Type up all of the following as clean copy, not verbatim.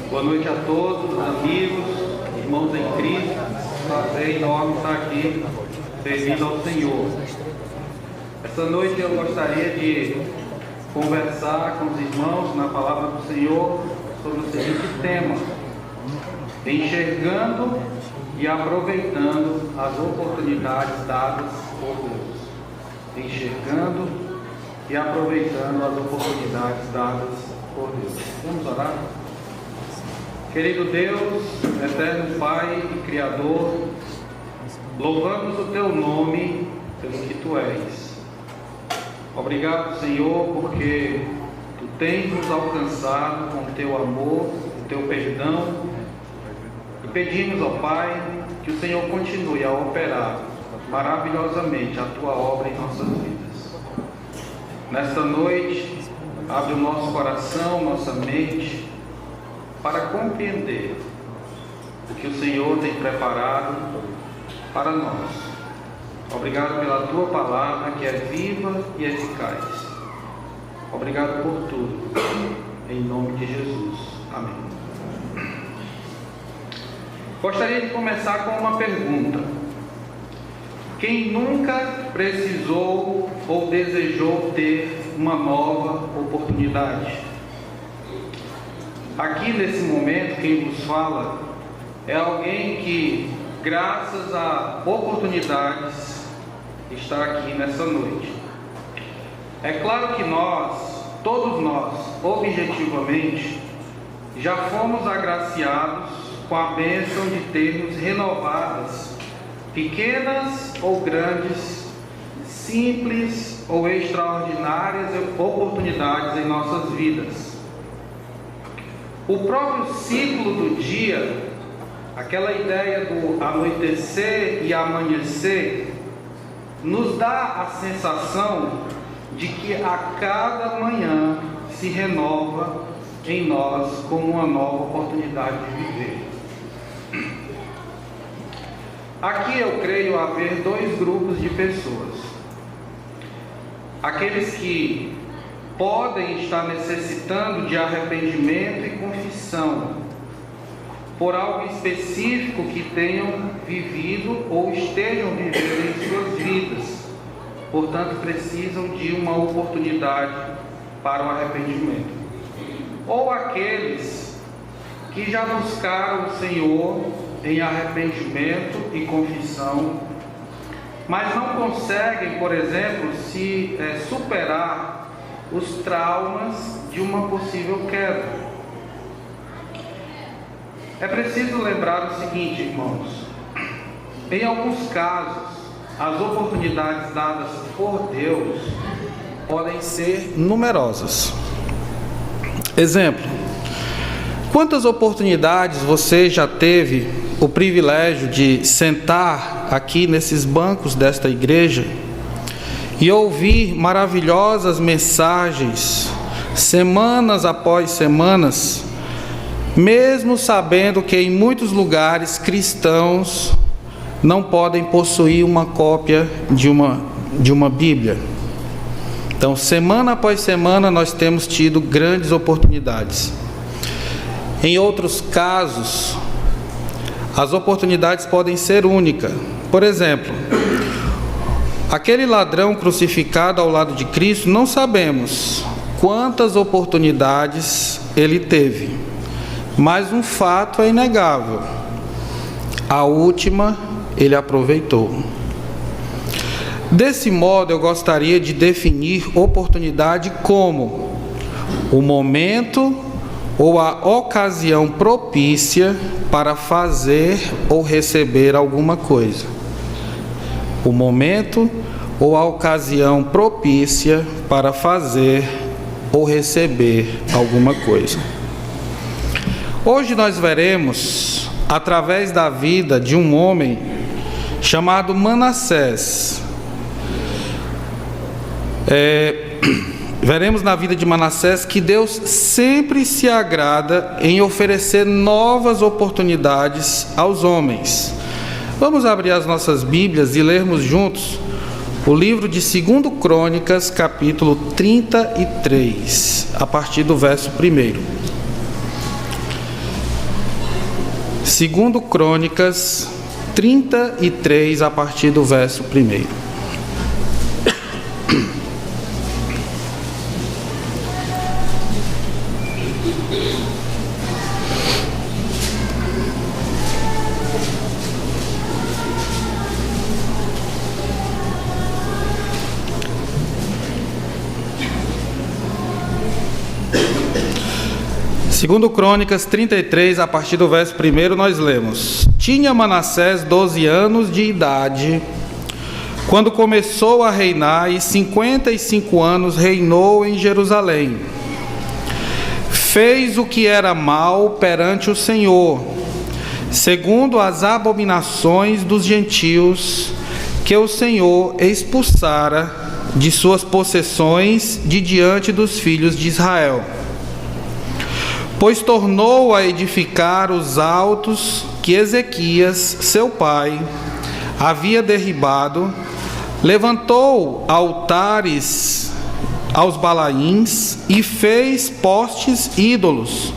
Boa noite a todos, amigos, irmãos em Cristo. Prazer enorme estar aqui, servindo ao Senhor. Essa noite eu gostaria de conversar com os irmãos na palavra do Senhor sobre o seguinte tema: enxergando e aproveitando as oportunidades dadas por Deus. Enxergando e aproveitando as oportunidades dadas por Deus. Vamos orar? Querido Deus, eterno Pai e Criador, louvamos o Teu nome pelo que Tu és. Obrigado, Senhor, porque Tu tens nos alcançado com o Teu amor, o Teu perdão, e pedimos ao Pai que o Senhor continue a operar maravilhosamente a Tua obra em nossas vidas. Nesta noite, abre o nosso coração, nossa mente, para compreender o que o Senhor tem preparado para nós. Obrigado pela Tua palavra, que é viva e eficaz. Obrigado por tudo, em nome de Jesus. Amém. Gostaria de começar com uma pergunta. Quem nunca precisou ou desejou ter uma nova oportunidade? Aqui nesse momento, quem vos fala é alguém que, graças a oportunidades, está aqui nessa noite. É claro que nós, todos nós, objetivamente, já fomos agraciados com a bênção de termos renovadas pequenas ou grandes, simples ou extraordinárias oportunidades em nossas vidas. O próprio ciclo do dia, aquela ideia do anoitecer e amanhecer, nos dá a sensação de que a cada manhã se renova em nós como uma nova oportunidade de viver. Aqui eu creio haver dois grupos de pessoas: aqueles que podem estar necessitando de arrependimento e confissão por algo específico que tenham vivido ou estejam vivendo em suas vidas, portanto precisam de uma oportunidade para o arrependimento. Ou aqueles que já buscaram o Senhor em arrependimento e confissão, mas não conseguem, por exemplo, superar os traumas de uma possível queda. É preciso lembrar o seguinte, irmãos: em alguns casos, as oportunidades dadas por Deus podem ser numerosas. Exemplo: quantas oportunidades você já teve o privilégio de sentar aqui nesses bancos desta igreja e ouvir maravilhosas mensagens, semanas após semanas, mesmo sabendo que em muitos lugares cristãos não podem possuir uma cópia de uma Bíblia. Então, semana após semana, nós temos tido grandes oportunidades. Em outros casos, as oportunidades podem ser únicas. Por exemplo, aquele ladrão crucificado ao lado de Cristo, não sabemos quantas oportunidades ele teve, mas um fato é inegável: a última ele aproveitou. Desse modo, eu gostaria de definir oportunidade como o momento ou a ocasião propícia para fazer ou receber alguma coisa. O momento ou a ocasião propícia para fazer ou receber alguma coisa. Hoje nós veremos, através da vida de um homem chamado Manassés, veremos na vida de Manassés que Deus sempre se agrada em oferecer novas oportunidades aos homens. Vamos abrir as nossas Bíblias e lermos juntos o livro de 2 Crônicas, capítulo 33, a partir do verso 1. Segundo Crônicas 33, a partir do verso 1. Segundo Crônicas 33, a partir do verso 1, nós lemos: Tinha Manassés 12 anos de idade quando começou a reinar, e 55 anos reinou em Jerusalém. Fez o que era mal perante o Senhor, segundo as abominações dos gentios que o Senhor expulsara de suas possessões de diante dos filhos de Israel. Pois tornou a edificar os altos que Ezequias, seu pai, havia derribado, levantou altares aos Balaíns e fez postes ídolos,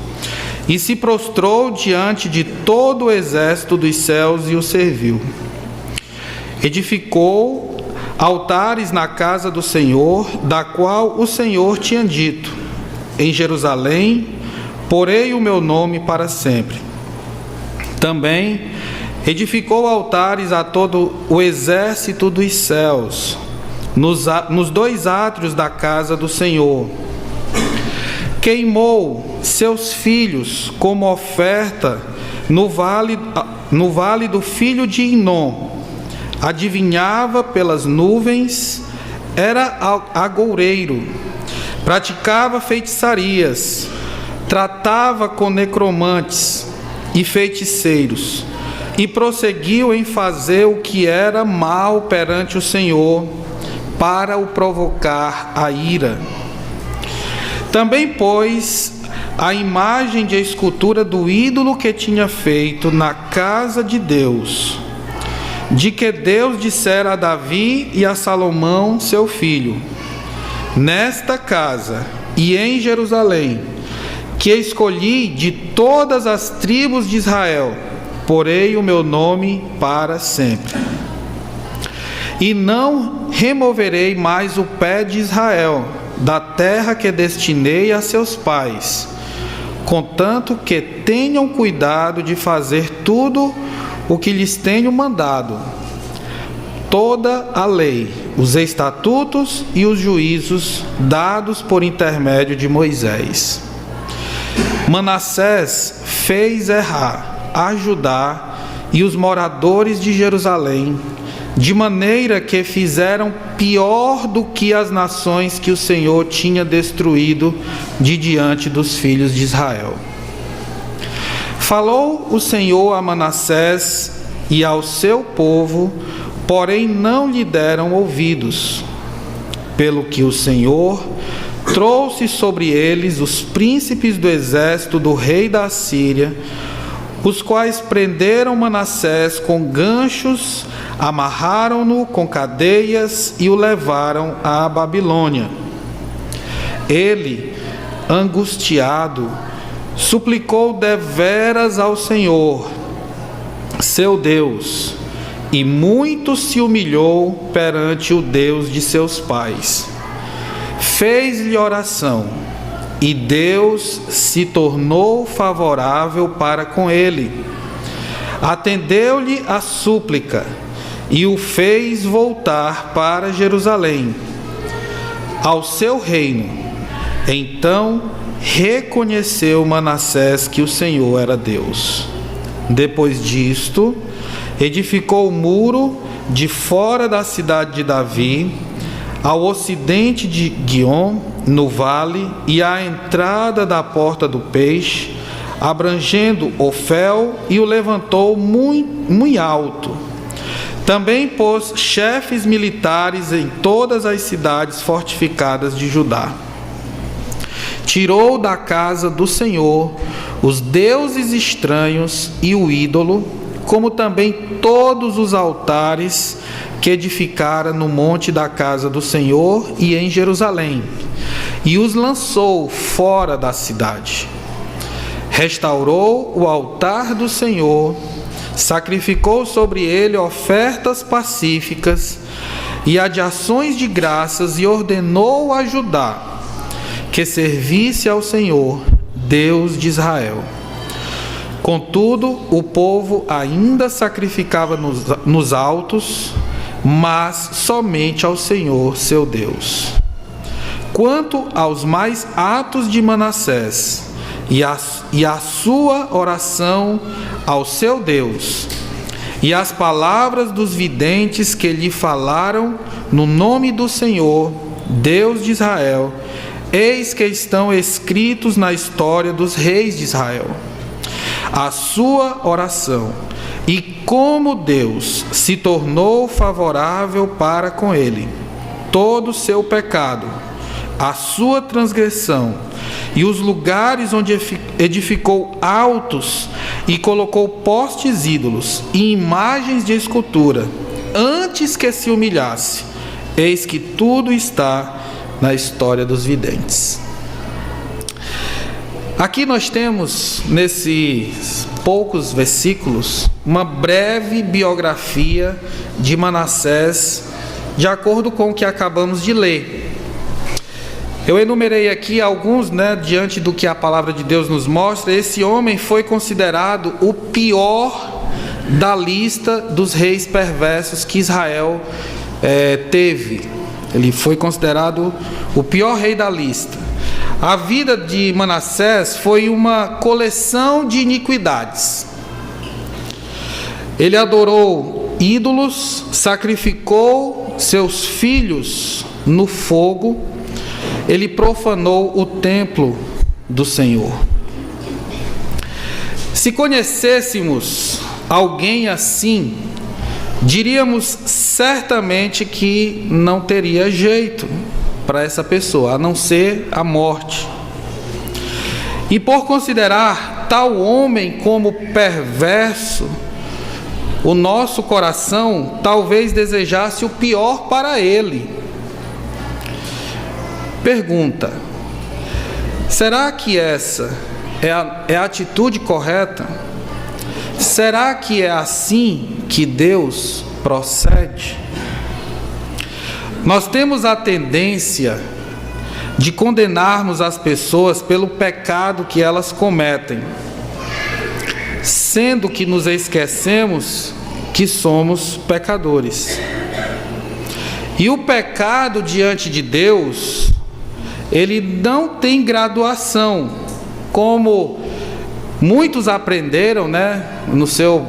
e se prostrou diante de todo o exército dos céus e o serviu. Edificou altares na casa do Senhor, da qual o Senhor tinha dito: em Jerusalém porei o meu nome para sempre. Também edificou altares a todo o exército dos céus, nos 2 átrios da casa do Senhor. Queimou seus filhos como oferta no vale do filho de Inom. Adivinhava pelas nuvens, era agoureiro, praticava feitiçarias, tratava com necromantes e feiticeiros, e prosseguiu em fazer o que era mal perante o Senhor, para o provocar a ira. Também pôs a imagem de escultura do ídolo que tinha feito na casa de Deus, de que Deus dissera a Davi e a Salomão, seu filho: nesta casa e em Jerusalém, que escolhi de todas as tribos de Israel, porei o meu nome para sempre. E não removerei mais o pé de Israel da terra que destinei a seus pais, contanto que tenham cuidado de fazer tudo o que lhes tenho mandado, toda a lei, os estatutos e os juízos dados por intermédio de Moisés. Manassés fez errar a Judá e os moradores de Jerusalém, de maneira que fizeram pior do que as nações que o Senhor tinha destruído de diante dos filhos de Israel. Falou o Senhor a Manassés e ao seu povo, porém não lhe deram ouvidos, pelo que o Senhor trouxe sobre eles os príncipes do exército do rei da Assíria, os quais prenderam Manassés com ganchos, amarraram-no com cadeias e o levaram à Babilônia. Ele, angustiado, suplicou deveras ao Senhor, seu Deus, e muito se humilhou perante o Deus de seus pais. Fez-lhe oração, e Deus se tornou favorável para com ele. Atendeu-lhe a súplica, e o fez voltar para Jerusalém, ao seu reino. Então reconheceu Manassés que o Senhor era Deus. Depois disto, edificou o muro de fora da cidade de Davi, ao ocidente de Guiom, no vale, e à entrada da porta do peixe, abrangendo Ofel, e o levantou muito alto. Também pôs chefes militares em todas as cidades fortificadas de Judá. Tirou da casa do Senhor os deuses estranhos e o ídolo, como também todos os altares que edificara no monte da casa do Senhor e em Jerusalém, e os lançou fora da cidade. Restaurou o altar do Senhor, sacrificou sobre ele ofertas pacíficas e a de ações de graças, e ordenou a Judá que servisse ao Senhor, Deus de Israel. Contudo, o povo ainda sacrificava nos altos, mas somente ao Senhor, seu Deus. Quanto aos mais atos de Manassés e a sua oração ao seu Deus, e as palavras dos videntes que lhe falaram no nome do Senhor, Deus de Israel, eis que estão escritos na história dos reis de Israel. A sua oração e como Deus se tornou favorável para com ele, todo o seu pecado, a sua transgressão e os lugares onde edificou altos e colocou postes ídolos e imagens de escultura, antes que se humilhasse, eis que tudo está na história dos videntes. Aqui nós temos, nesses poucos versículos, uma breve biografia de Manassés, de acordo com o que acabamos de ler. Eu enumerei aqui alguns, diante do que a palavra de Deus nos mostra. Esse homem foi considerado o pior da lista dos reis perversos que Israel teve. Ele foi considerado o pior rei da lista. A vida de Manassés foi uma coleção de iniquidades. Ele adorou ídolos, sacrificou seus filhos no fogo, ele profanou o templo do Senhor. Se conhecêssemos alguém assim, diríamos certamente que não teria jeito para essa pessoa, a não ser a morte. E por considerar tal homem como perverso, o nosso coração talvez desejasse o pior para ele. Pergunta: será que essa é a atitude correta? Será que é assim que Deus procede? Nós temos a tendência de condenarmos as pessoas pelo pecado que elas cometem, sendo que nos esquecemos que somos pecadores. E o pecado diante de Deus, ele não tem graduação, como muitos aprenderam, no seu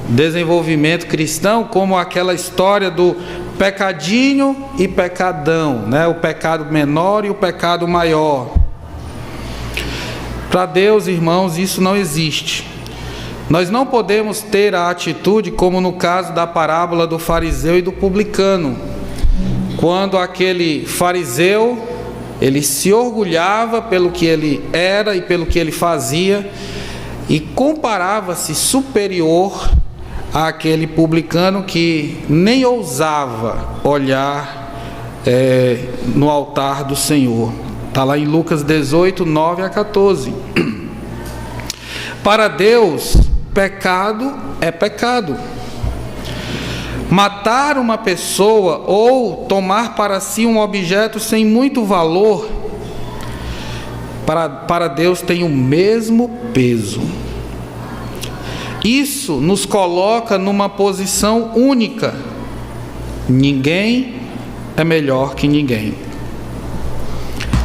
desenvolvimento cristão, como aquela história do pecadinho e pecadão, o pecado menor e o pecado maior. Para Deus, irmãos, isso não existe. Nós não podemos ter a atitude como no caso da parábola do fariseu e do publicano, quando aquele fariseu, ele se orgulhava pelo que ele era e pelo que ele fazia, e comparava-se superior àquele publicano que nem ousava olhar no altar do Senhor. Está lá em Lucas 18, 9 a 14. Para Deus, pecado é pecado. Matar uma pessoa ou tomar para si um objeto sem muito valor, para Deus tem o mesmo peso. Isso nos coloca numa posição única. Ninguém é melhor que ninguém.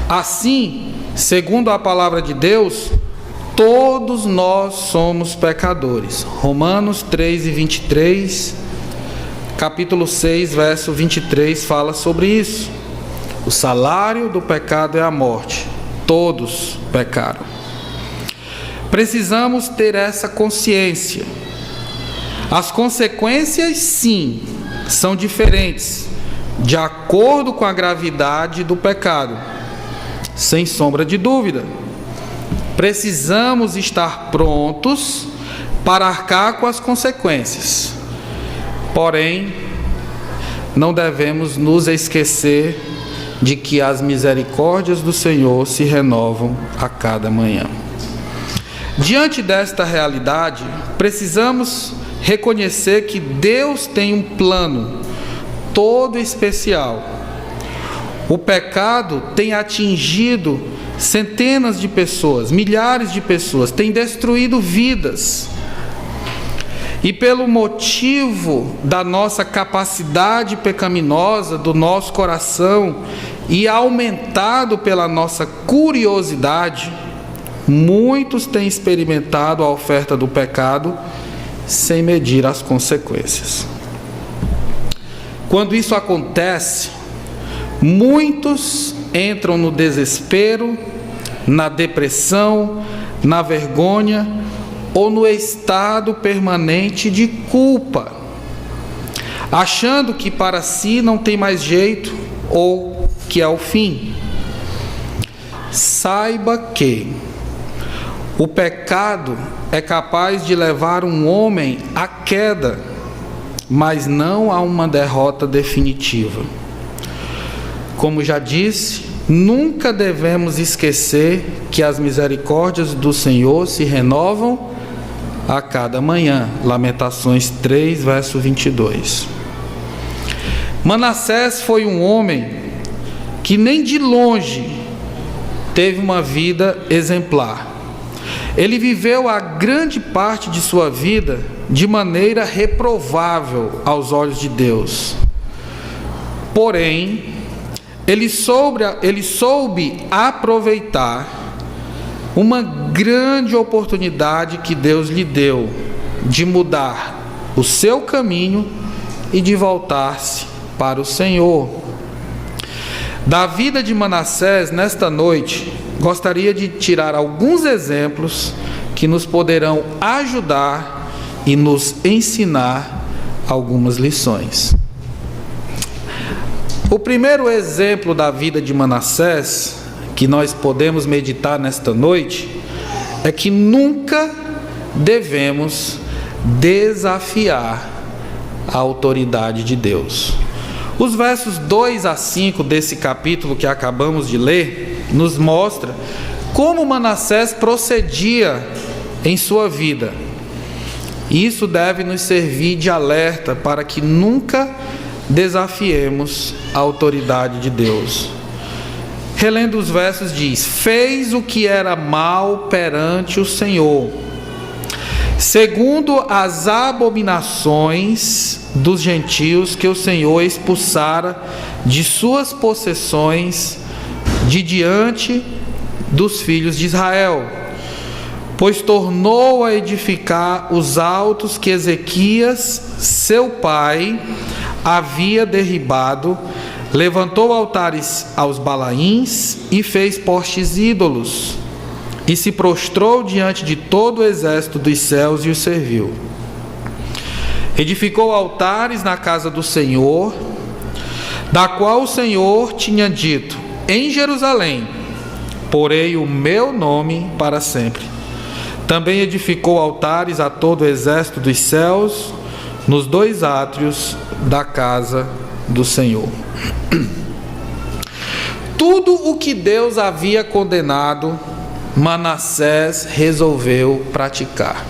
Assim, segundo a palavra de Deus, todos nós somos pecadores. Romanos 3 e 23, capítulo 6, verso 23, fala sobre isso. O salário do pecado é a morte. Todos pecaram. Precisamos ter essa consciência. As consequências, sim, são diferentes, de acordo com a gravidade do pecado, sem sombra de dúvida. Precisamos estar prontos para arcar com as consequências. Porém, não devemos nos esquecer de que as misericórdias do Senhor se renovam a cada manhã. Diante desta realidade, precisamos reconhecer que Deus tem um plano todo especial. O pecado tem atingido centenas de pessoas, milhares de pessoas, tem destruído vidas. E pelo motivo da nossa capacidade pecaminosa, do nosso coração, e aumentado pela nossa curiosidade, muitos têm experimentado a oferta do pecado sem medir as consequências. Quando isso acontece, muitos entram no desespero, na depressão, na vergonha ou no estado permanente de culpa, achando que para si não tem mais jeito ou que é o fim. Saiba que o pecado é capaz de levar um homem à queda, mas não a uma derrota definitiva. Como já disse, nunca devemos esquecer que as misericórdias do Senhor se renovam a cada manhã. Lamentações 3, verso 22. Manassés foi um homem que nem de longe teve uma vida exemplar. Ele viveu a grande parte de sua vida de maneira reprovável aos olhos de Deus. Porém, ele soube aproveitar uma grande oportunidade que Deus lhe deu de mudar o seu caminho e de voltar-se para o Senhor. Da vida de Manassés, nesta noite, gostaria de tirar alguns exemplos que nos poderão ajudar e nos ensinar algumas lições. O primeiro exemplo da vida de Manassés que nós podemos meditar nesta noite é que nunca devemos desafiar a autoridade de Deus. Os versos 2 a 5 desse capítulo que acabamos de ler nos mostra como Manassés procedia em sua vida. Isso deve nos servir de alerta para que nunca desafiemos a autoridade de Deus. Relendo os versos diz: fez o que era mal perante o Senhor, segundo as abominações dos gentios que o Senhor expulsara de suas possessões de diante dos filhos de Israel, pois tornou a edificar os altos que Ezequias, seu pai, havia derribado, levantou altares aos Balaíns e fez postes ídolos, e se prostrou diante de todo o exército dos céus e o serviu. Edificou altares na casa do Senhor, da qual o Senhor tinha dito: em Jerusalém porei o meu nome para sempre. Também edificou altares a todo o exército dos céus, nos 2 átrios da casa do Senhor. Tudo o que Deus havia condenado, Manassés resolveu praticar.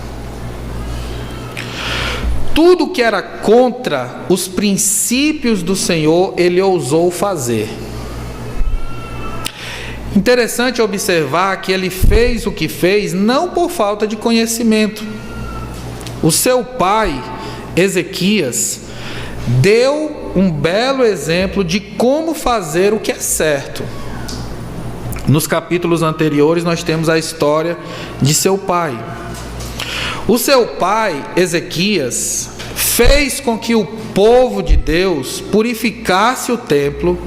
Tudo que era contra os princípios do Senhor, ele ousou fazer. Interessante observar que ele fez o que fez não por falta de conhecimento. O seu pai, Ezequias, deu um belo exemplo de como fazer o que é certo. Nos capítulos anteriores nós temos a história de seu pai. O seu pai, Ezequias, fez com que o povo de Deus purificasse o templo,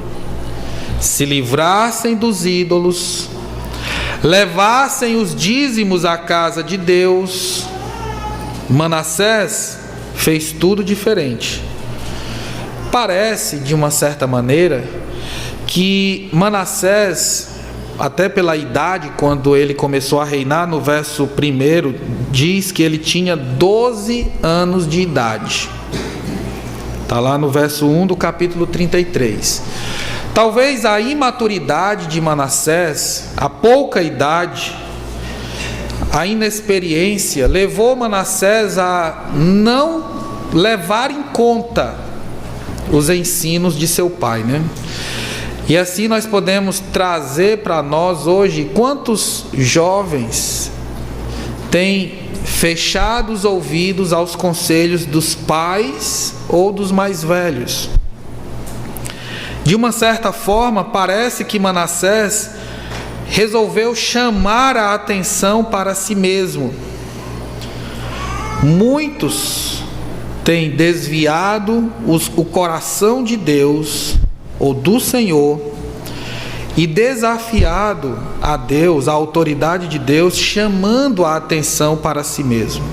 se livrassem dos ídolos, levassem os dízimos à casa de Deus. Manassés fez tudo diferente. Parece, de uma certa maneira, que Manassés, até pela idade, quando ele começou a reinar, no verso 1, diz que ele tinha 12 anos de idade. Está lá no verso 1 do capítulo 33. Talvez a imaturidade de Manassés, a pouca idade, a inexperiência levou Manassés a não levar em conta os ensinos de seu pai, né? E assim nós podemos trazer para nós hoje quantos jovens têm fechado os ouvidos aos conselhos dos pais ou dos mais velhos. De uma certa forma, parece que Manassés resolveu chamar a atenção para si mesmo. Muitos têm desviado o coração de Deus ou do Senhor e desafiado a Deus, a autoridade de Deus, chamando a atenção para si mesmo.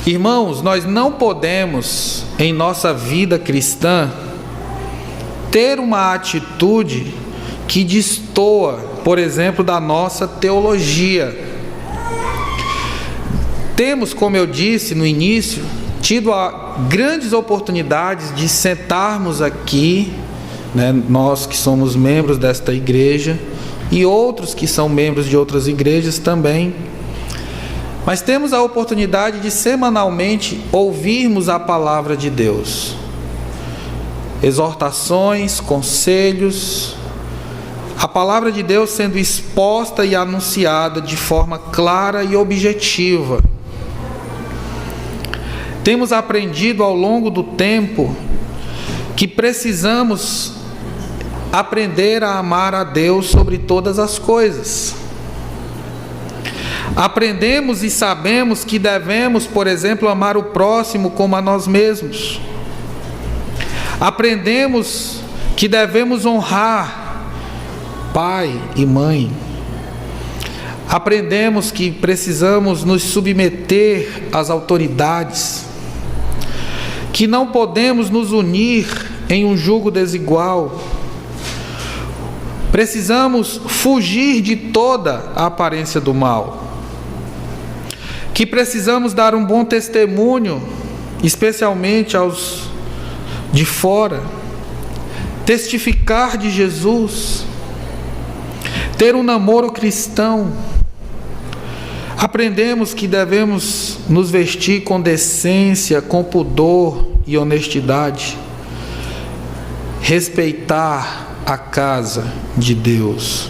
Irmãos, nós não podemos, em nossa vida cristã, ter uma atitude que destoa, por exemplo, da nossa teologia. Temos, como eu disse no início, tido grandes oportunidades de sentarmos aqui, né, nós que somos membros desta igreja e outros que são membros de outras igrejas também, mas temos a oportunidade de semanalmente ouvirmos a palavra de Deus, exortações, conselhos, a palavra de Deus sendo exposta e anunciada de forma clara e objetiva. Temos aprendido ao longo do tempo que precisamos aprender a amar a Deus sobre todas as coisas. Aprendemos e sabemos que devemos, por exemplo, amar o próximo como a nós mesmos. Aprendemos que devemos honrar pai e mãe. Aprendemos que precisamos nos submeter às autoridades, que não podemos nos unir em um jugo desigual. Precisamos fugir de toda a aparência do mal. Que precisamos dar um bom testemunho, especialmente aos de fora. Testificar de Jesus. Ter um namoro cristão. Aprendemos que devemos nos vestir com decência, com pudor e honestidade. Respeitar a casa de Deus.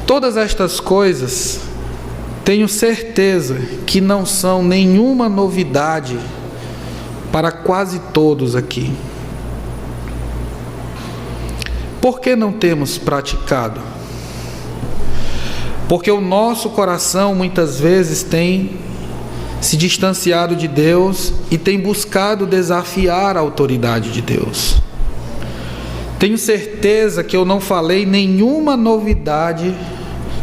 Todas estas coisas, tenho certeza que não são nenhuma novidade para quase todos aqui. Por que não temos praticado? Porque o nosso coração muitas vezes tem se distanciado de Deus e tem buscado desafiar a autoridade de Deus. Tenho certeza que eu não falei nenhuma novidade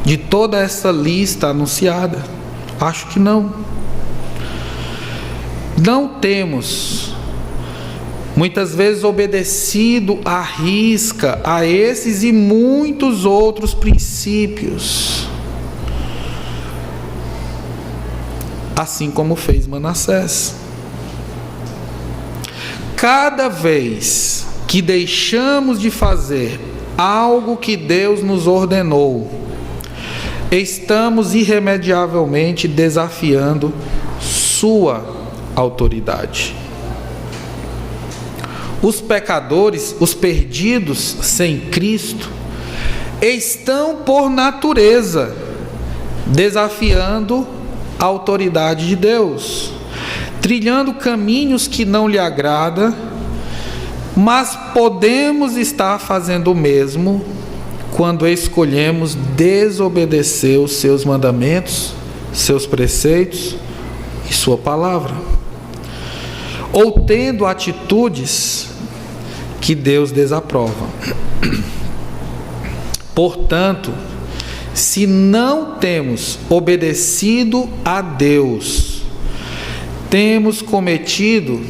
de toda essa lista anunciada. Acho que não. Não temos, muitas vezes, obedecido à risca a esses e muitos outros princípios, assim como fez Manassés. Cada vez que deixamos de fazer algo que Deus nos ordenou, estamos irremediavelmente desafiando sua autoridade. Os pecadores, os perdidos sem Cristo, estão por natureza desafiando a autoridade de Deus, trilhando caminhos que não lhe agrada, mas podemos estar fazendo o mesmo quando escolhemos desobedecer os seus mandamentos, seus preceitos e sua palavra, ou tendo atitudes que Deus desaprova. Portanto, se não temos obedecido a Deus, temos cometido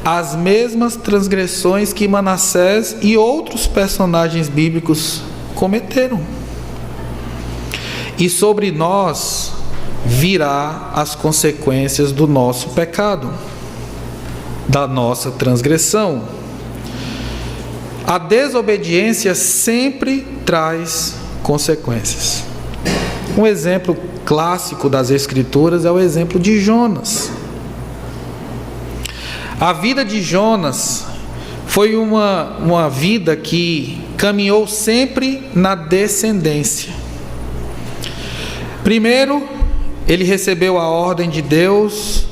as mesmas transgressões que Manassés e outros personagens bíblicos cometeram. E sobre nós virá as consequências do nosso pecado, da nossa transgressão. A desobediência sempre traz consequências. Um exemplo clássico das Escrituras é o exemplo de Jonas. A vida de Jonas foi uma vida que caminhou sempre na descendência. Primeiro, ele recebeu a ordem de Deus,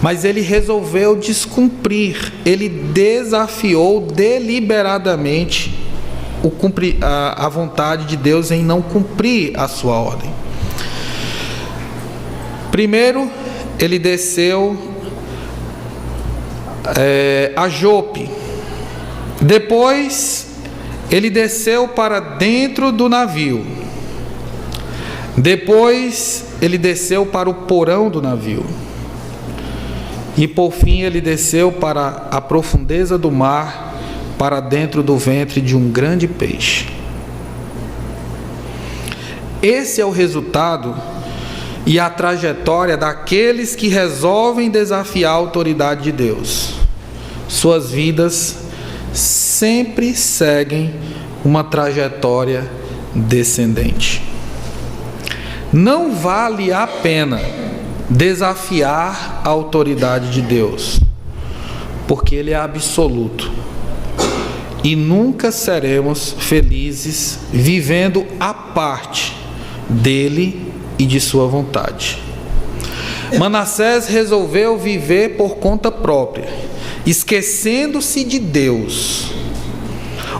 mas ele resolveu descumprir. Ele desafiou deliberadamente a vontade de Deus em não cumprir a sua ordem. Primeiro, ele desceu a Jope. Depois, ele desceu para dentro do navio. Depois, ele desceu para o porão do navio. E por fim, ele desceu para a profundeza do mar, para dentro do ventre de um grande peixe. Esse é o resultado e a trajetória daqueles que resolvem desafiar a autoridade de Deus. Suas vidas sempre seguem uma trajetória descendente. Não vale a pena desafiar a autoridade de Deus, porque Ele é absoluto. E nunca seremos felizes vivendo à parte dele e de sua vontade. Manassés resolveu viver por conta própria, esquecendo-se de Deus,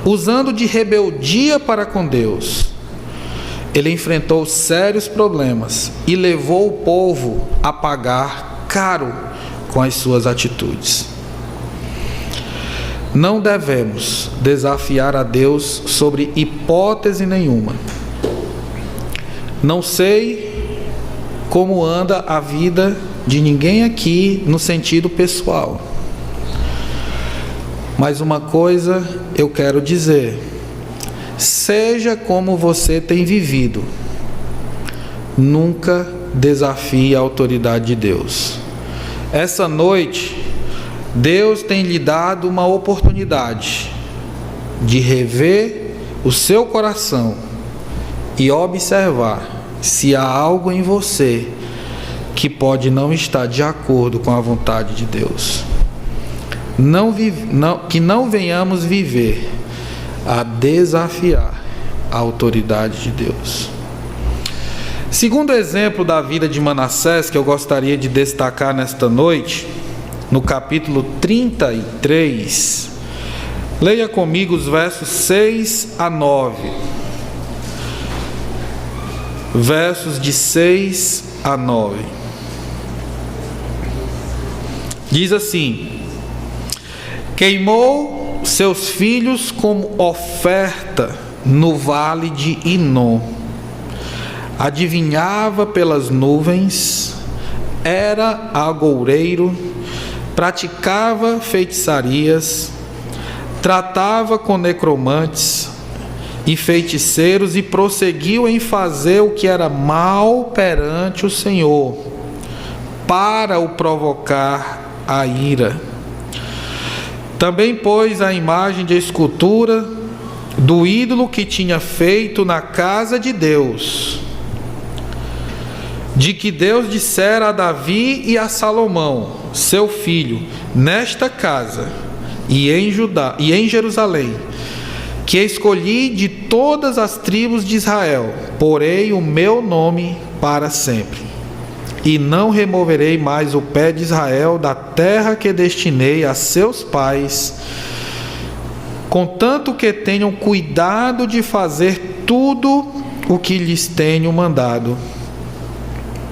usando de rebeldia para com Deus. Ele enfrentou sérios problemas e levou o povo a pagar caro com as suas atitudes. Não devemos desafiar a Deus sobre hipótese nenhuma. Não sei como anda a vida de ninguém aqui no sentido pessoal. Mas uma coisa eu quero dizer: seja como você tem vivido, nunca desafie a autoridade de Deus. Essa noite, Deus tem lhe dado uma oportunidade de rever o seu coração e observar se há algo em você que pode não estar de acordo com a vontade de Deus. Que não venhamos viver a desafiar a autoridade de Deus. Segundo exemplo da vida de Manassés, que eu gostaria de destacar nesta noite, no capítulo 33, leia comigo os versos 6 a 9. Versos de 6 a 9. Diz assim: queimou seus filhos como oferta no vale de Inom, adivinhava pelas nuvens, era agoureiro, praticava feitiçarias, tratava com necromantes e feiticeiros e prosseguiu em fazer o que era mal perante o Senhor, para o provocar a ira. Também pôs a imagem de escultura do ídolo que tinha feito na casa de Deus, de que Deus dissera a Davi e a Salomão, seu filho, nesta casa e em Judá e em Jerusalém, que escolhi de todas as tribos de Israel, porei o meu nome para sempre, e não removerei mais o pé de Israel da terra que destinei a seus pais, contanto que tenham cuidado de fazer tudo o que lhes tenho mandado,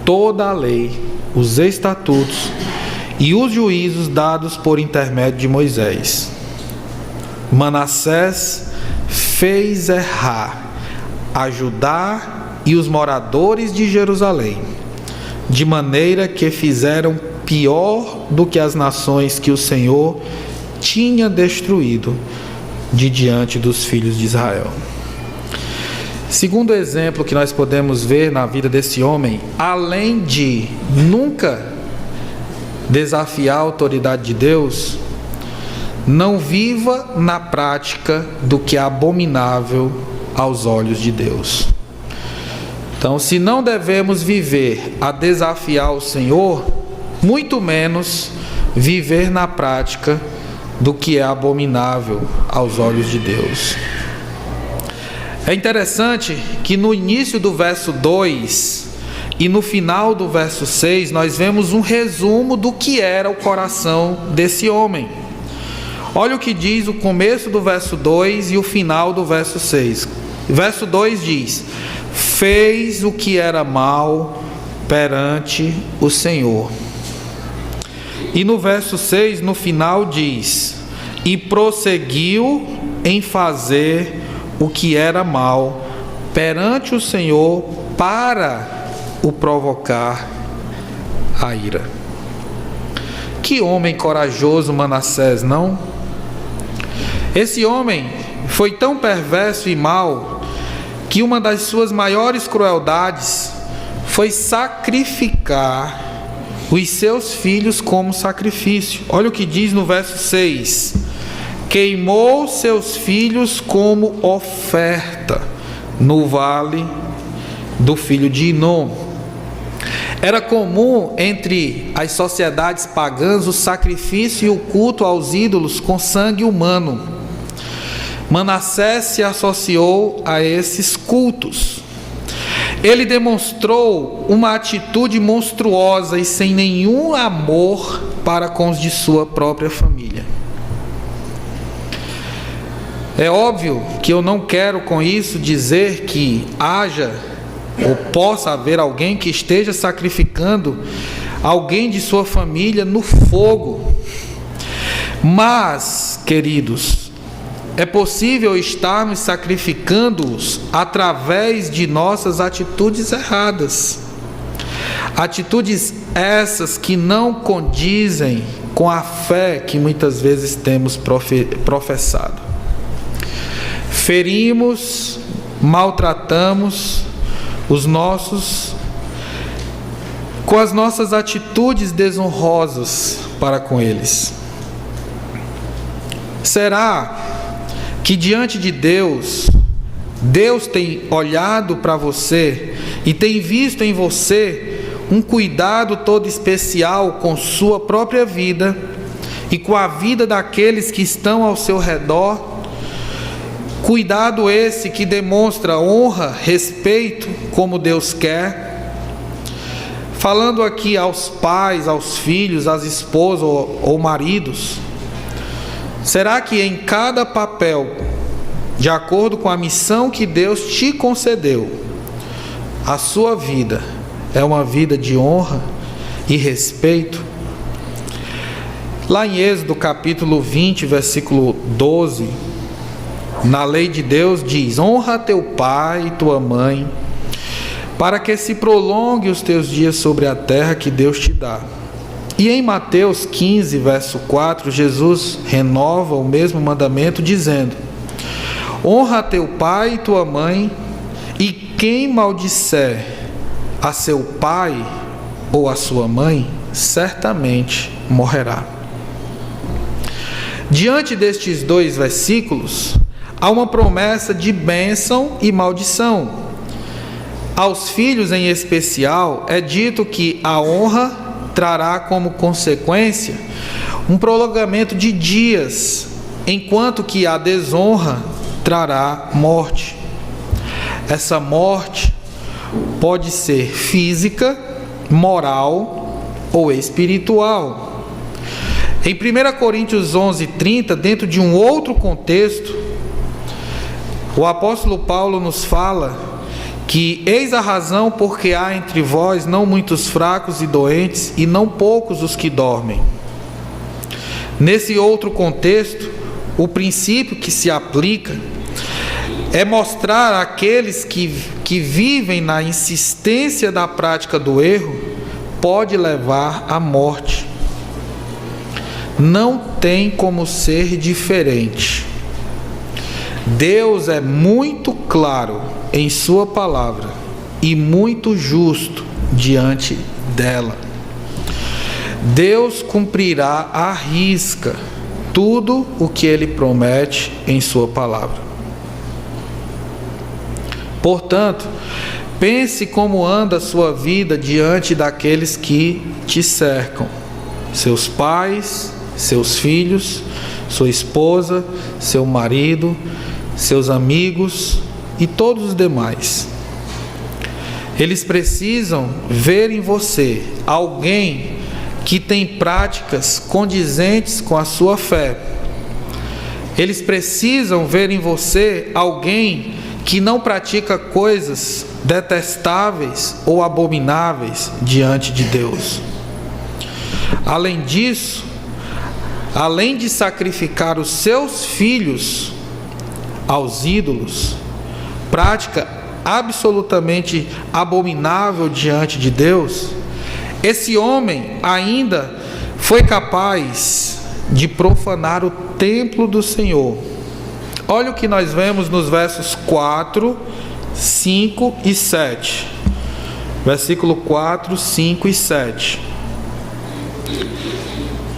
toda a lei, os estatutos e os juízos dados por intermédio de Moisés. Manassés fez errar a Judá e os moradores de Jerusalém, de maneira que fizeram pior do que as nações que o Senhor tinha destruído de diante dos filhos de Israel. Segundo exemplo que nós podemos ver na vida desse homem, além de nunca desafiar a autoridade de Deus, não viva na prática do que é abominável aos olhos de Deus. Então, se não devemos viver a desafiar o Senhor, muito menos viver na prática do que é abominável aos olhos de Deus. É interessante que no início do verso 2 e no final do verso 6, nós vemos um resumo do que era o coração desse homem. Olha o que diz o começo do verso 2 e o final do verso 6. Verso 2 diz: fez o que era mal perante o Senhor. E no verso 6, no final, diz: e prosseguiu em fazer o que era mal perante o Senhor para o provocar a ira. Que homem corajoso Manassés, não? Esse homem foi tão perverso e mau que uma das suas maiores crueldades foi sacrificar os seus filhos como sacrifício. Olha o que diz no verso 6: queimou seus filhos como oferta no vale do filho de Inom. Era comum entre as sociedades pagãs o sacrifício e o culto aos ídolos com sangue humano. Manassés se associou a esses cultos. Ele demonstrou uma atitude monstruosa e sem nenhum amor para com os de sua própria família. É óbvio que eu não quero com isso dizer que haja ou possa haver alguém que esteja sacrificando alguém de sua família no fogo. Mas, queridos, é possível estarmos sacrificando-os através de nossas atitudes erradas. Atitudes essas que não condizem com a fé que muitas vezes temos professado. Ferimos, maltratamos os nossos com as nossas atitudes desonrosas para com eles. Será que diante de Deus tem olhado para você e tem visto em você um cuidado todo especial com sua própria vida e com a vida daqueles que estão ao seu redor? Cuidado esse que demonstra honra, respeito, como Deus quer. Falando aqui aos pais, aos filhos, às esposas ou maridos, será que em cada papel, de acordo com a missão que Deus te concedeu, a sua vida é uma vida de honra e respeito? Lá em Êxodo capítulo 20, versículo 12, na lei de Deus diz: honra teu pai e tua mãe, para que se prolongue os teus dias sobre a terra que Deus te dá. E em Mateus 15, verso 4, Jesus renova o mesmo mandamento dizendo: honra teu pai e tua mãe, e quem maldisser a seu pai ou a sua mãe, certamente morrerá. Diante destes dois versículos, há uma promessa de bênção e maldição. Aos filhos em especial é dito que a honra trará como consequência um prolongamento de dias, enquanto que a desonra trará morte. Essa morte pode ser física, moral ou espiritual. Em 1 Coríntios 11:30, dentro de um outro contexto, o apóstolo Paulo nos fala que eis a razão porque há entre vós não muitos fracos e doentes, e não poucos os que dormem. Nesse outro contexto, o princípio que se aplica é mostrar àqueles que vivem na insistência da prática do erro, pode levar à morte. Não tem como ser diferente. Deus é muito claro em sua palavra e muito justo diante dela. Deus cumprirá à risca tudo o que Ele promete em Sua palavra. Portanto, pense como anda a sua vida diante daqueles que te cercam: seus pais, seus filhos, sua esposa, seu marido, seus amigos e todos os demais. Eles precisam ver em você alguém que tem práticas condizentes com a sua fé. Eles precisam ver em você alguém que não pratica coisas detestáveis ou abomináveis diante de Deus. Além disso, além de sacrificar os seus filhos aos ídolos, prática absolutamente abominável diante de Deus, esse homem ainda foi capaz de profanar o templo do Senhor. Olha o que nós vemos nos versos 4, 5 e 7. Versículo 4, 5 e 7.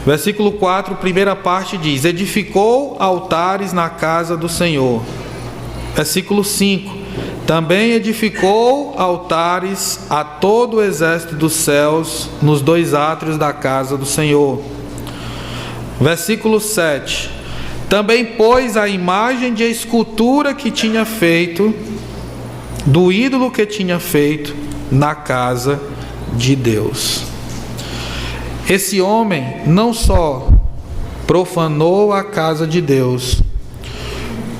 Versículo 4, primeira parte diz: edificou altares na casa do Senhor. Versículo 5: também edificou altares a todo o exército dos céus nos dois átrios da casa do Senhor. Versículo 7: também pôs a imagem de escultura que tinha feito, do ídolo que tinha feito, na casa de Deus. Esse homem não só profanou a casa de Deus,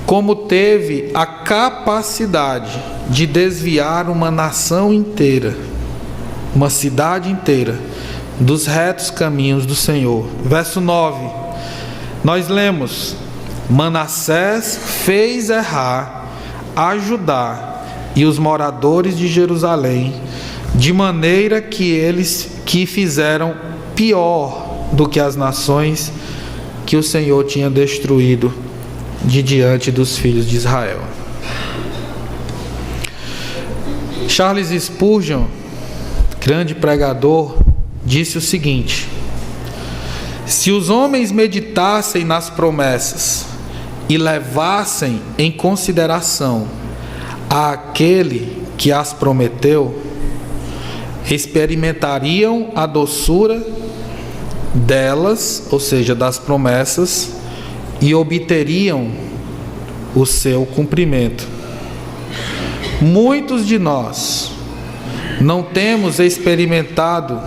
como teve a capacidade de desviar uma nação inteira, uma cidade inteira, dos retos caminhos do Senhor. Verso 9, nós lemos: Manassés fez errar a Judá e os moradores de Jerusalém, de maneira que eles que fizeram pior do que as nações que o Senhor tinha destruído de diante dos filhos de Israel. Charles Spurgeon, grande pregador, disse o seguinte: se os homens meditassem nas promessas e levassem em consideração aquele que as prometeu, experimentariam a doçura delas, ou seja, das promessas, e obteriam o seu cumprimento. Muitos de nós não temos experimentado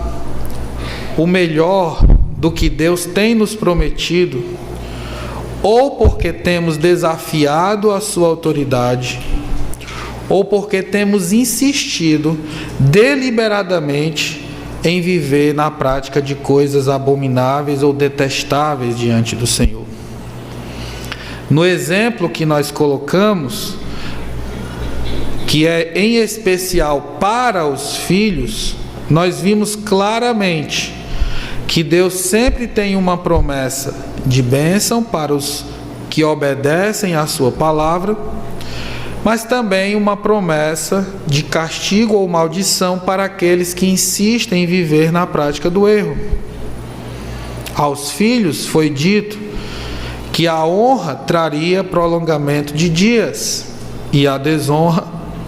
o melhor do que Deus tem nos prometido, ou porque temos desafiado a sua autoridade, ou porque temos insistido deliberadamente em viver na prática de coisas abomináveis ou detestáveis diante do Senhor. No exemplo que nós colocamos, que é em especial para os filhos, nós vimos claramente que Deus sempre tem uma promessa de bênção para os que obedecem à sua palavra, mas também uma promessa de castigo ou maldição para aqueles que insistem em viver na prática do erro. Aos filhos foi dito que a honra traria prolongamento de dias e a desonra,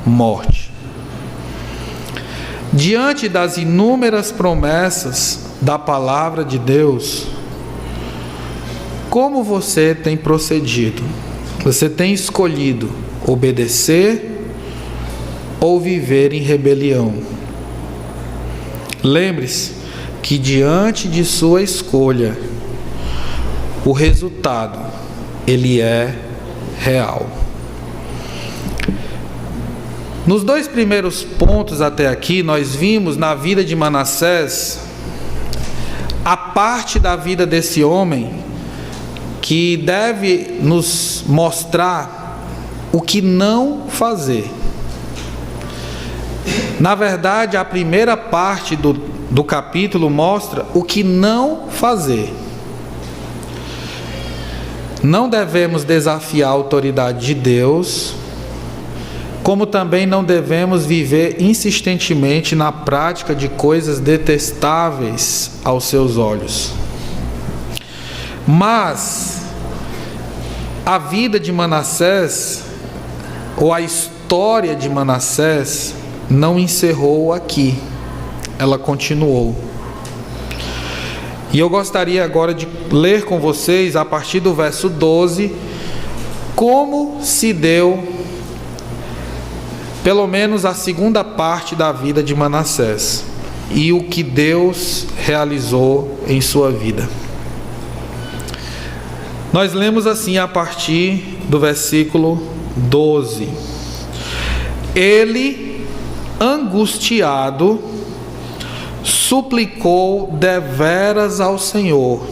morte. Diante das inúmeras promessas da palavra de Deus, como você tem procedido? Você tem escolhido obedecer ou viver em rebelião? Lembre-se que diante de sua escolha, o resultado, ele é real. Nos dois primeiros pontos até aqui, nós vimos na vida de Manassés a parte da vida desse homem que deve nos mostrar o que não fazer. Na verdade, a primeira parte do capítulo mostra o que não fazer. Não devemos desafiar a autoridade de Deus, como também não devemos viver insistentemente na prática de coisas detestáveis aos seus olhos. Mas a vida de Manassés, ou a história de Manassés, não encerrou aqui, ela continuou. E eu gostaria agora de ler com vocês, a partir do verso 12, como se deu, pelo menos, a segunda parte da vida de Manassés e o que Deus realizou em sua vida. Nós lemos assim a partir do versículo 12: Ele, angustiado, suplicou deveras ao Senhor,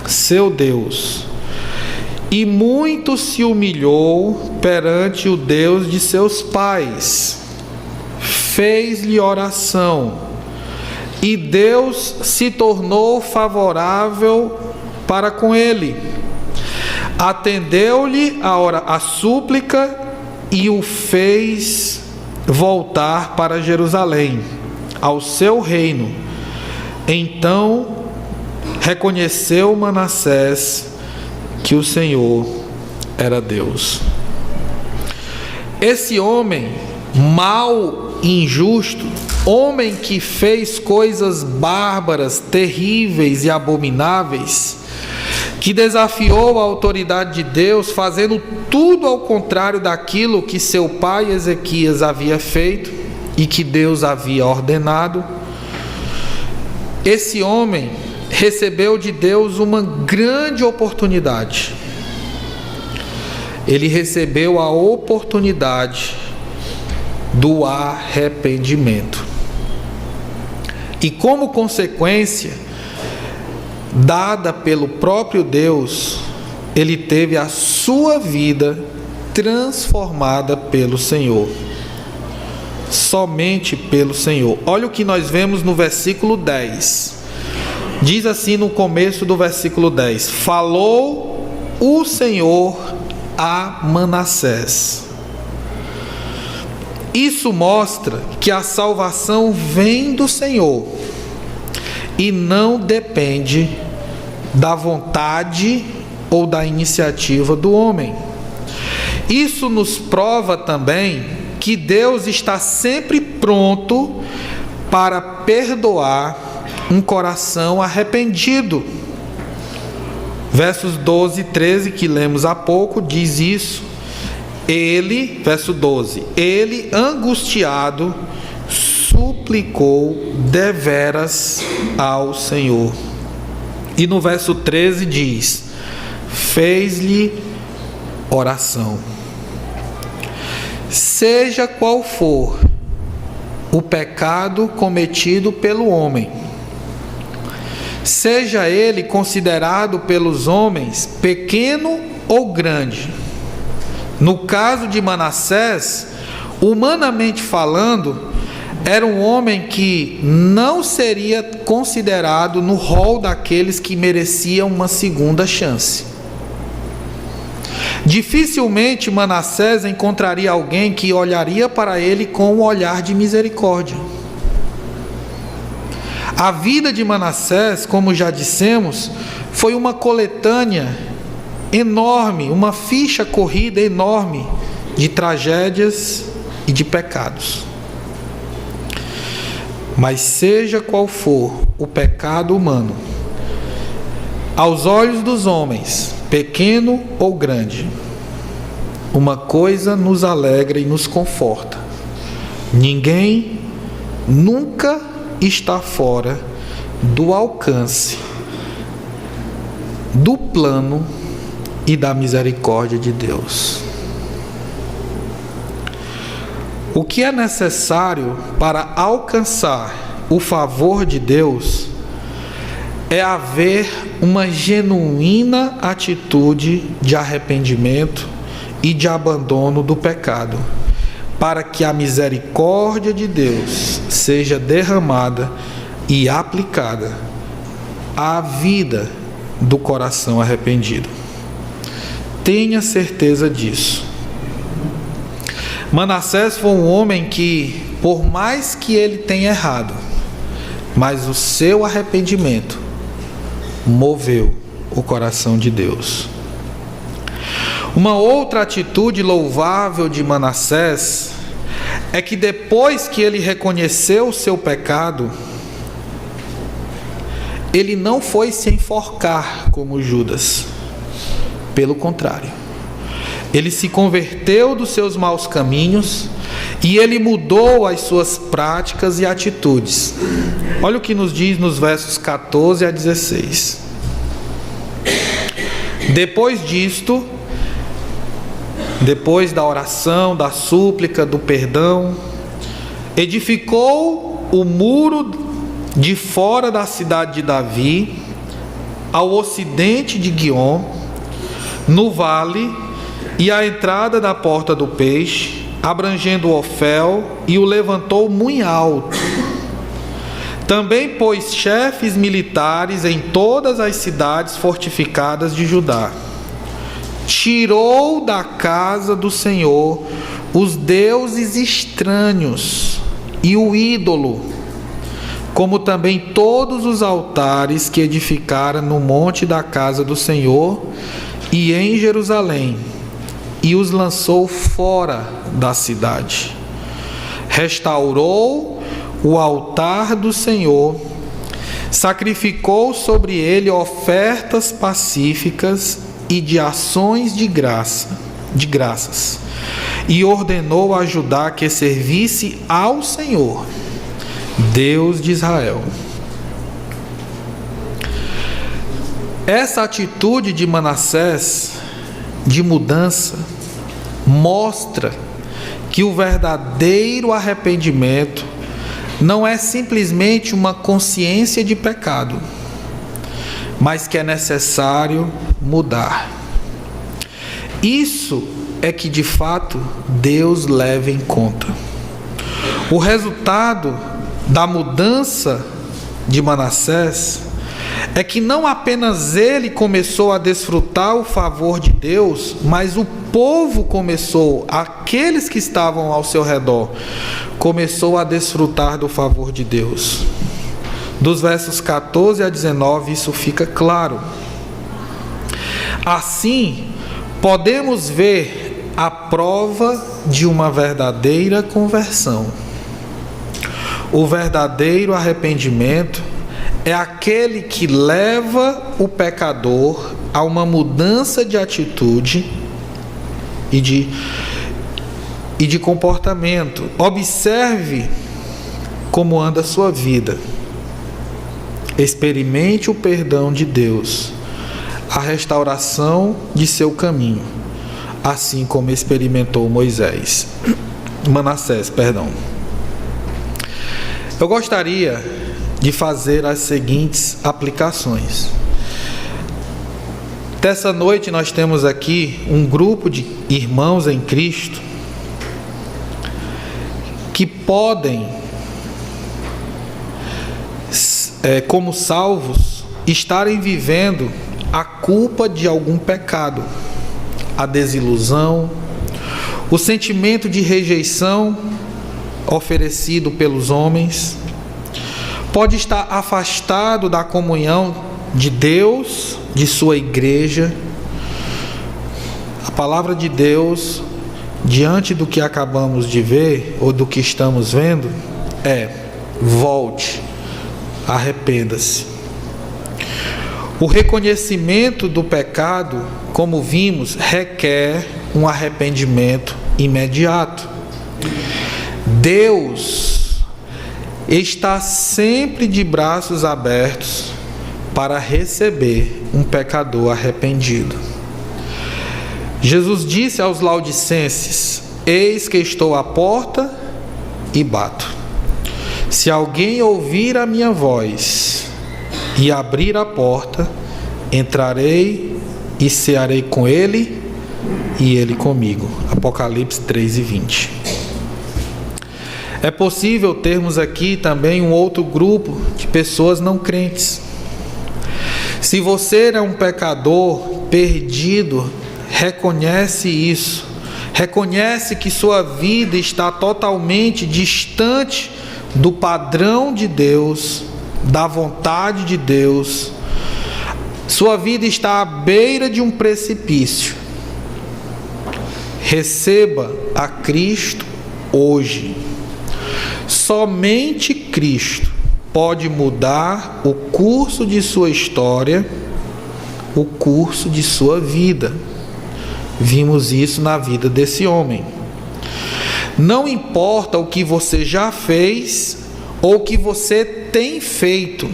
seu Deus, e muito se humilhou perante o Deus de seus pais. Fez-lhe oração, e Deus se tornou favorável para com ele. Atendeu-lhe a súplica e o fez voltar para Jerusalém, ao seu reino. Então reconheceu Manassés que o Senhor era Deus. Esse homem mau e injusto, homem que fez coisas bárbaras, terríveis e abomináveis, que desafiou a autoridade de Deus, fazendo tudo ao contrário daquilo que seu pai Ezequias havia feito e que Deus havia ordenado. Esse homem recebeu de Deus uma grande oportunidade. Ele recebeu a oportunidade do arrependimento. E como consequência dada pelo próprio Deus, ele teve a sua vida transformada pelo Senhor. Somente pelo Senhor. Olha o que nós vemos no versículo 10. Diz assim no começo do versículo 10: Falou o Senhor a Manassés. Isso mostra que a salvação vem do Senhor e não depende da vontade ou da iniciativa do homem. Isso nos prova também que Deus está sempre pronto para perdoar um coração arrependido. Versos 12 e 13 que lemos há pouco diz isso. Ele, verso 12, ele angustiado suplicou deveras ao Senhor. E no verso 13 diz: fez-lhe oração. Seja qual for o pecado cometido pelo homem, seja ele considerado pelos homens pequeno ou grande. No caso de Manassés, humanamente falando, era um homem que não seria considerado no rol daqueles que mereciam uma segunda chance. Dificilmente Manassés encontraria alguém que olharia para ele com um olhar de misericórdia. A vida de Manassés, como já dissemos, foi uma coletânea enorme, uma ficha corrida enorme de tragédias e de pecados. Mas seja qual for o pecado humano, aos olhos dos homens, pequeno ou grande, uma coisa nos alegra e nos conforta: ninguém nunca está fora do alcance do plano e da misericórdia de Deus. O que é necessário para alcançar o favor de Deus é haver uma genuína atitude de arrependimento e de abandono do pecado, para que a misericórdia de Deus seja derramada e aplicada à vida do coração arrependido. Tenha certeza disso. Manassés foi um homem que, por mais que ele tenha errado, mas o seu arrependimento moveu o coração de Deus. Uma outra atitude louvável de Manassés é que depois que ele reconheceu o seu pecado, ele não foi se enforcar como Judas. Pelo contrário, ele se converteu dos seus maus caminhos e ele mudou as suas práticas e atitudes. Olha o que nos diz nos versos 14 a 16. Depois disto, depois da oração, da súplica, do perdão, edificou o muro de fora da cidade de Davi, ao ocidente de Guiom, no vale, e à entrada da porta do peixe, abrangendo Ofel, e o levantou muito alto. Também pôs chefes militares em todas as cidades fortificadas de Judá. Tirou da casa do Senhor os deuses estranhos e o ídolo, como também todos os altares que edificara no monte da casa do Senhor e em Jerusalém, e os lançou fora da cidade. Restaurou o altar do Senhor, sacrificou sobre ele ofertas pacíficas e de ações de graças, e ordenou a Judá que servisse ao Senhor, Deus de Israel. Essa atitude de Manassés, de mudança, mostra que o verdadeiro arrependimento não é simplesmente uma consciência de pecado, mas que é necessário mudar. Isso é que de fato Deus leva em conta. O resultado da mudança de Manassés é que não apenas ele começou a desfrutar o favor de Deus, mas o povo começou, aqueles que estavam ao seu redor, começou a desfrutar do favor de Deus. Dos versos 14 a 19 isso fica claro. Assim, podemos ver a prova de uma verdadeira conversão. O verdadeiro arrependimento é aquele que leva o pecador a uma mudança de atitude e de comportamento. Observe como anda a sua vida. Experimente o perdão de Deus, a restauração de seu caminho, assim como experimentou Manassés. Eu gostaria de fazer as seguintes aplicações. Dessa noite nós temos aqui um grupo de irmãos em Cristo que podem, como salvos, estarem vivendo a culpa de algum pecado, a desilusão, o sentimento de rejeição oferecido pelos homens. Pode estar afastado da comunhão de Deus, de sua igreja. A palavra de Deus, diante do que acabamos de ver, ou do que estamos vendo, é: volte, arrependa-se. O reconhecimento do pecado, como vimos, requer um arrependimento imediato. Deus está sempre de braços abertos para receber um pecador arrependido. Jesus disse aos Laodicenses: eis que estou à porta e bato. Se alguém ouvir a minha voz e abrir a porta, entrarei e cearei com ele e ele comigo. Apocalipse 3:20. É possível termos aqui também um outro grupo de pessoas não crentes. Se você é um pecador perdido, reconhece isso. Reconhece que sua vida está totalmente distante do padrão de Deus, da vontade de Deus. Sua vida está à beira de um precipício. Receba a Cristo hoje. Somente Cristo pode mudar o curso de sua história, o curso de sua vida. Vimos isso na vida desse homem. Não importa o que você já fez ou o que você tem feito,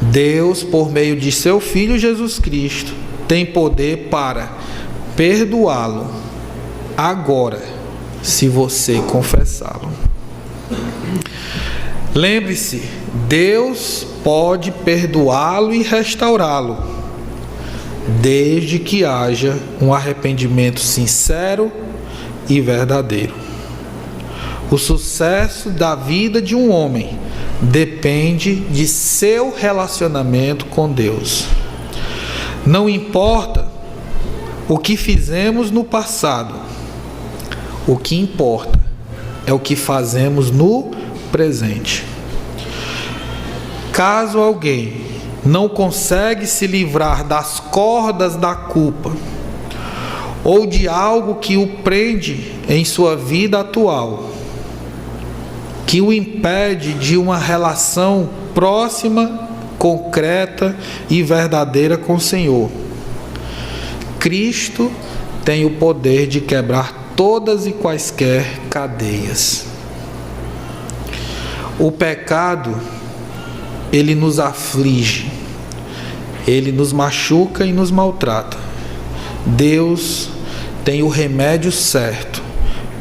Deus, por meio de seu Filho Jesus Cristo, tem poder para perdoá-lo agora, se você confessá-lo. Lembre-se, Deus pode perdoá-lo e restaurá-lo, desde que haja um arrependimento sincero e verdadeiro. O sucesso da vida de um homem depende de seu relacionamento com Deus. Não importa o que fizemos no passado, o que importa é o que fazemos no presente. Caso alguém não consegue se livrar das cordas da culpa ou de algo que o prende em sua vida atual, que o impede de uma relação próxima, concreta e verdadeira com o Senhor, Cristo tem o poder de quebrar todas e quaisquer cadeias. O pecado, ele nos aflige, ele nos machuca e nos maltrata. Deus tem o remédio certo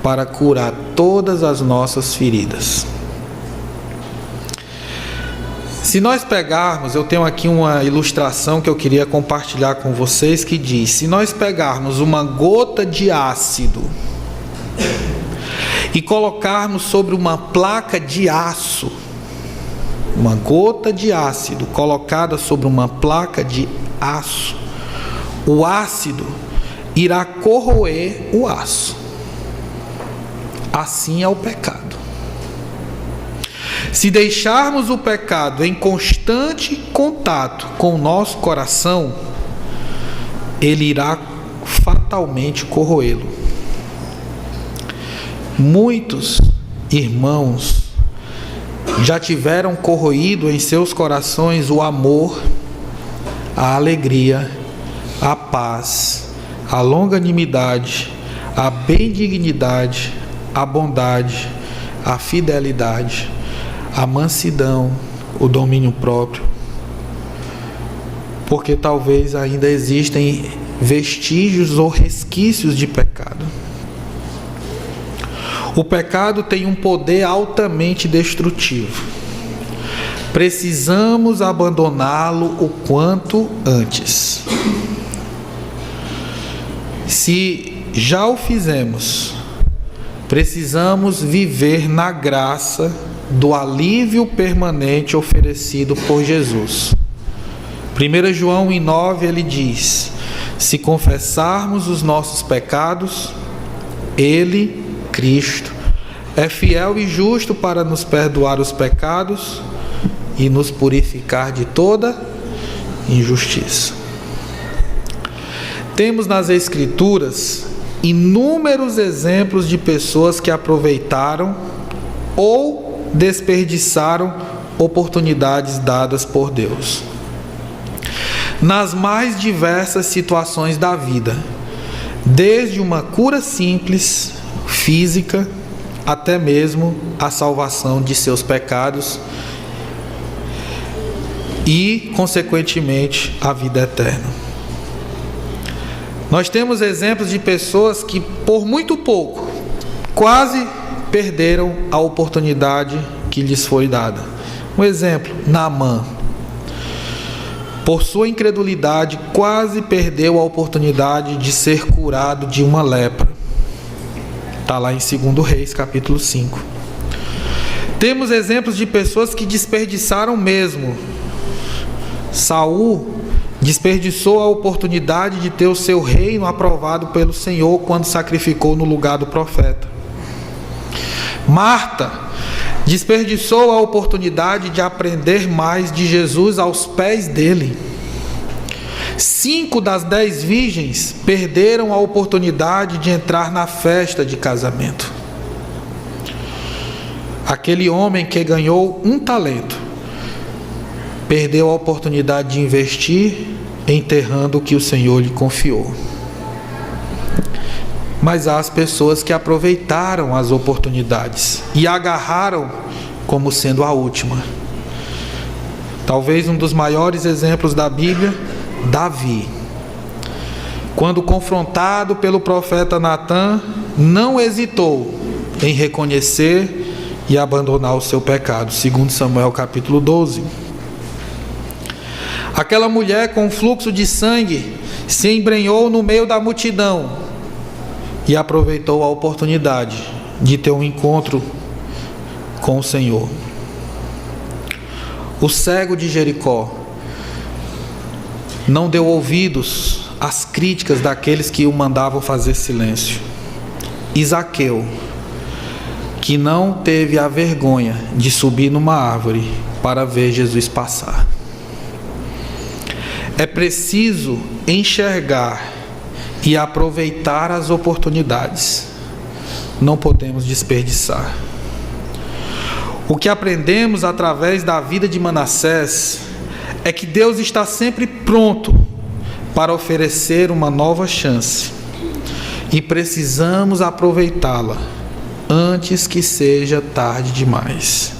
para curar todas as nossas feridas. Se nós pegarmos, eu tenho aqui uma ilustração que eu queria compartilhar com vocês, que diz: se nós pegarmos uma gota de ácido e colocarmos sobre uma placa de aço, uma gota de ácido colocada sobre uma placa de aço, o ácido irá corroer o aço. Assim é o pecado. Se deixarmos o pecado em constante contato com o nosso coração, ele irá fatalmente corroê-lo. Muitos irmãos já tiveram corroído em seus corações o amor, a alegria, a paz, a longanimidade, a benignidade, a bondade, a fidelidade, a mansidão, o domínio próprio, porque talvez ainda existem vestígios ou resquícios de pecado. O pecado tem um poder altamente destrutivo. Precisamos abandoná-lo o quanto antes. Se já o fizemos, precisamos viver na graça do alívio permanente oferecido por Jesus. 1 João 1,9 ele diz: se confessarmos os nossos pecados, Ele, Cristo, é fiel e justo para nos perdoar os pecados e nos purificar de toda injustiça. Temos nas Escrituras inúmeros exemplos de pessoas que aproveitaram ou desperdiçaram oportunidades dadas por Deus, nas mais diversas situações da vida, desde uma cura simples, física, até mesmo a salvação de seus pecados e, consequentemente, a vida eterna. Nós temos exemplos de pessoas que, por muito pouco, quase perderam a oportunidade que lhes foi dada. Um exemplo, Naamã. Por sua incredulidade, quase perdeu a oportunidade de ser curado de uma lepra. Está lá em 2 Reis, capítulo 5. Temos exemplos de pessoas que desperdiçaram mesmo. Saul desperdiçou a oportunidade de ter o seu reino aprovado pelo Senhor quando sacrificou no lugar do profeta. Marta desperdiçou a oportunidade de aprender mais de Jesus aos pés dele. 5 das 10 virgens perderam a oportunidade de entrar na festa de casamento. Aquele homem que ganhou 1 talento perdeu a oportunidade de investir enterrando o que o Senhor lhe confiou. Mas há as pessoas que aproveitaram as oportunidades e agarraram como sendo a última. Talvez um dos maiores exemplos da Bíblia, Davi. Quando confrontado pelo profeta Natã, não hesitou em reconhecer e abandonar o seu pecado. 2 Samuel capítulo 12. Aquela mulher com fluxo de sangue se embrenhou no meio da multidão e aproveitou a oportunidade de ter um encontro com o Senhor. O cego de Jericó não deu ouvidos às críticas daqueles que o mandavam fazer silêncio. E Zaqueu, que não teve a vergonha de subir numa árvore para ver Jesus passar. É preciso enxergar e aproveitar as oportunidades. Não podemos desperdiçar. O que aprendemos através da vida de Manassés é que Deus está sempre pronto para oferecer uma nova chance e precisamos aproveitá-la antes que seja tarde demais.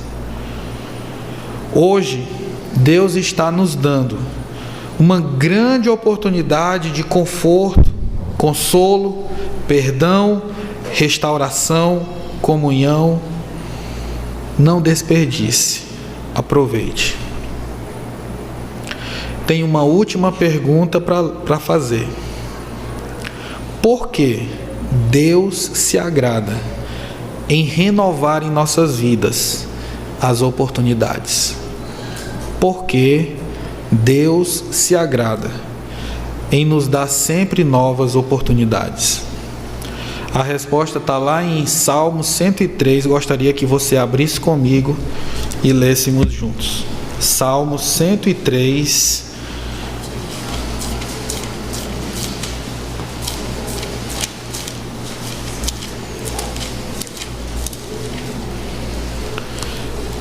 Hoje, Deus está nos dando uma grande oportunidade de conforto, consolo, perdão, restauração, comunhão. Não desperdice, aproveite. Tenho uma última pergunta para fazer. Por que Deus se agrada em renovar em nossas vidas as oportunidades? Por que Deus se agrada em nos dar sempre novas oportunidades? A resposta está lá em Salmo 103. Gostaria que você abrisse comigo e lêssemos juntos. Salmo 103.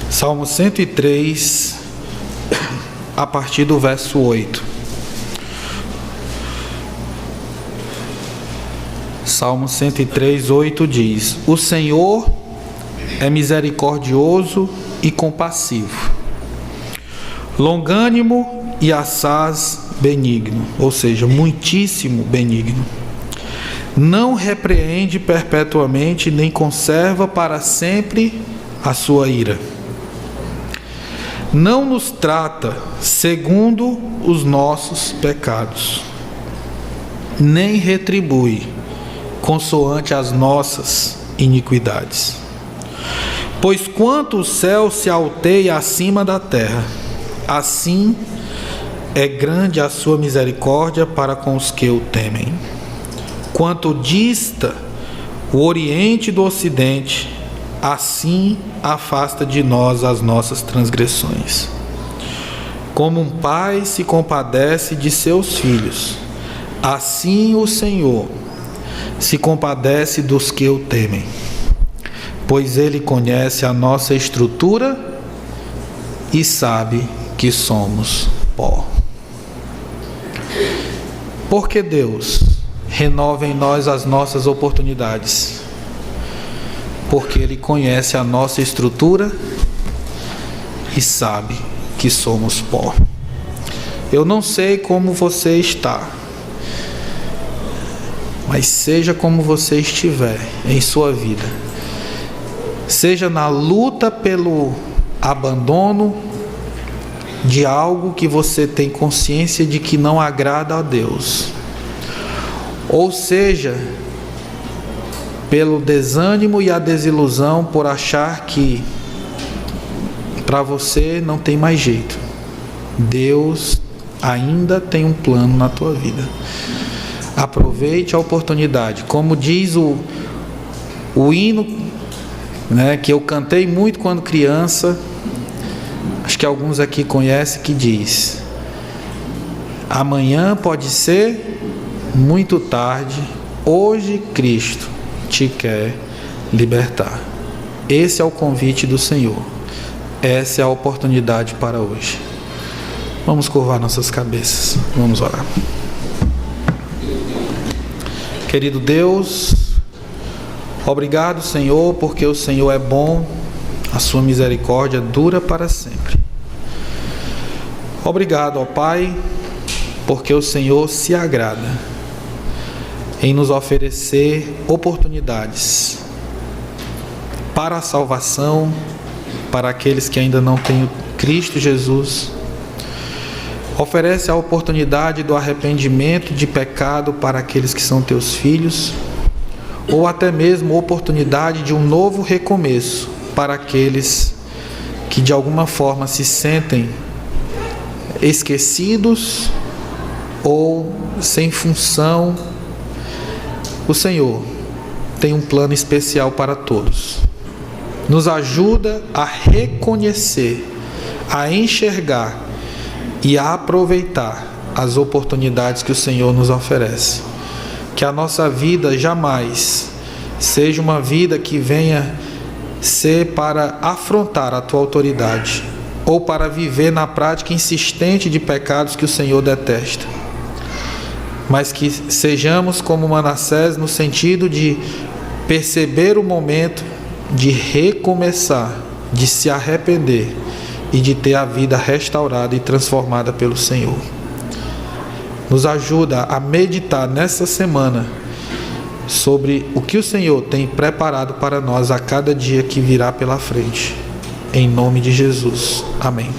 Salmo 103, a partir do verso 8. Salmo 103, 8 diz: O Senhor é misericordioso e compassivo, longânimo e assaz benigno, ou seja, muitíssimo benigno. Não repreende perpetuamente, nem conserva para sempre a sua ira. Não nos trata segundo os nossos pecados, nem retribui consoante as nossas iniquidades. Pois quanto o céu se alteia acima da terra, assim é grande a sua misericórdia para com os que o temem. Quanto dista o oriente do ocidente, assim afasta de nós as nossas transgressões. Como um pai se compadece de seus filhos, assim o Senhor se compadece dos que o temem, pois Ele conhece a nossa estrutura e sabe que somos pó. Porque Deus renova em nós as nossas oportunidades, porque Ele conhece a nossa estrutura e sabe que somos pó. Eu não sei como você está, mas seja como você estiver em sua vida, seja na luta pelo abandono de algo que você tem consciência de que não agrada a Deus, ou seja, pelo desânimo e a desilusão por achar que para você não tem mais jeito, Deus ainda tem um plano na tua vida. Aproveite a oportunidade. Como diz o hino, né, que eu cantei muito quando criança, acho que alguns aqui conhecem, que diz: Amanhã pode ser muito tarde. Hoje Cristo te quer libertar. Esse é o convite do Senhor. Essa é a oportunidade para hoje. Vamos curvar nossas cabeças. Vamos orar. Querido Deus, obrigado, Senhor, porque o Senhor é bom, a sua misericórdia dura para sempre. Obrigado, ó Pai, porque o Senhor se agrada em nos oferecer oportunidades para a salvação, para aqueles que ainda não têm Cristo Jesus. Oferece a oportunidade do arrependimento de pecado para aqueles que são teus filhos, ou até mesmo oportunidade de um novo recomeço para aqueles que de alguma forma se sentem esquecidos ou sem função. O Senhor tem um plano especial para todos. Nos ajuda a reconhecer, a enxergar e a aproveitar as oportunidades que o Senhor nos oferece. Que a nossa vida jamais seja uma vida que venha ser para afrontar a tua autoridade ou para viver na prática insistente de pecados que o Senhor detesta. Mas que sejamos como Manassés no sentido de perceber o momento de recomeçar, de se arrepender e de ter a vida restaurada e transformada pelo Senhor. Nos ajuda a meditar nessa semana sobre o que o Senhor tem preparado para nós a cada dia que virá pela frente. Em nome de Jesus. Amém.